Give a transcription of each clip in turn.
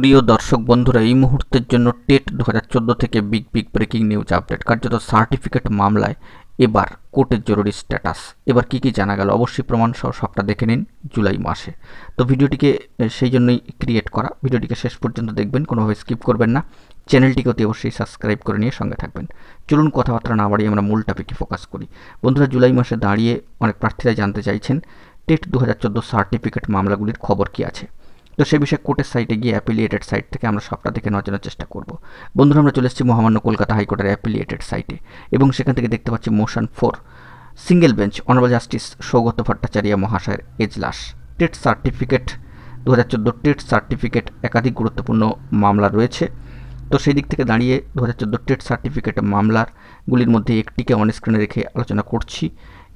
প্রিয় দর্শক বন্ধুরা, এই মুহূর্তের জন্য টেট 2014 থেকে বিগ ব্রেকিং নিউজ আপডেট। কার্যত সার্টিফিকেট মামলায় এবার কোর্টের জরুরি স্ট্যাটাস। এবার কি জানা গেল অবশ্যই প্রমাণ সহ সবটা দেখে নিন জুলাই মাসে। তো ভিডিওটিকে সেই জন্যই ক্রিয়েট করা, ভিডিওটিকে শেষ পর্যন্ত দেখবেন, কোনোভাবে স্কিপ করবেন না। চ্যানেলটিকে অতি অবশ্যই সাবস্ক্রাইব করে নিয়ে সঙ্গে থাকবেন। চলুন কথাবার্তা না বাড়িয়ে আমরা মূল টপিকে ফোকাস করি। বন্ধুরা, জুলাই মাসে দাঁড়িয়ে অনেক প্রার্থীরা জানতে চাইছেন টেট 2014 সার্টিফিকেট মামলাগুলির খবর কি আছে। তো সে বিষয়ে কোর্টের সাইটে গিয়ে অ্যাপিলিয়েটেড সাইট থেকে আমরা সবটা দেখে নেওয়ার জন্য চেষ্টা করব। বন্ধুরা, আমরা চলে এসেছি মহামান্য কলকাতা হাইকোর্টের অ্যাপিলিয়েটেড সাইটে এবং সেখান থেকে দেখতে পাচ্ছি motion 4 single bench honourable justice Saugata Bhattacharya মহাশয়ের এজলাস। টেট সার্টিফিকেট 2014 টেট সার্টিফিকেট একাধিক গুরুত্বপূর্ণ মামলা রয়েছে। তো সেই দিক থেকে দাঁড়িয়ে 2014 টেট সার্টিফিকেট মামলাগুলির মধ্যে একটিকে অন স্ক্রিনে রেখে আলোচনা করছি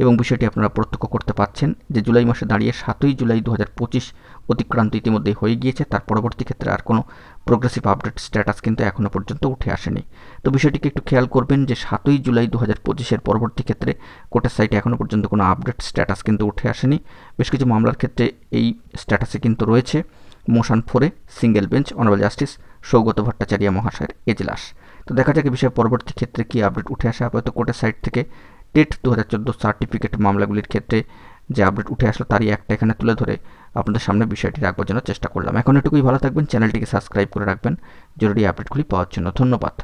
এবং বিষয়টি আপনারা প্রত্যক্ষ করতে পাচ্ছেন যে জুলাই মাসে দাঁড়িয়ে 7ই জুলাই 2025 অতিক্রান্ত ইতিমধ্যে হয়ে গিয়েছে। তার পরবর্তী ক্ষেত্রে আর কোনো প্রোগ্রেসিভ আপডেট স্ট্যাটাস কিন্তু এখনও পর্যন্ত উঠে আসেনি। তো বিষয়টিকে একটু খেয়াল করবেন যে 7ই জুলাই 2025-এর পরবর্তী ক্ষেত্রে কোর্টের সাইটে এখনও পর্যন্ত কোনো আপডেট স্ট্যাটাস কিন্তু উঠে আসেনি। বেশ কিছু মামলার ক্ষেত্রে এই স্ট্যাটাসে কিন্তু রয়েছে মোশন 4-এ single bench honourable justice Saugata Bhattacharya মহাশয়ের এজলাস। তো দেখা যাক বিষয়ে পরবর্তী ক্ষেত্রে কি আপডেট উঠে আসে। আপাতত কোর্টের সাইট থেকে টেট 2014 সার্টিফিকেট মামলাগুলির ক্ষেত্রে যে আপডেট উঠে আসলো তারই একটা এখানে তুলে ধরে আপনাদের সামনে বিষয়টি রাখবার জন্য চেষ্টা করলাম। এখন এটুকুই, ভালো থাকবেন, চ্যানেলটিকে সাবস্ক্রাইব করে রাখবেন জরুরি আপডেটগুলি পাওয়ার জন্য। ধন্যবাদ।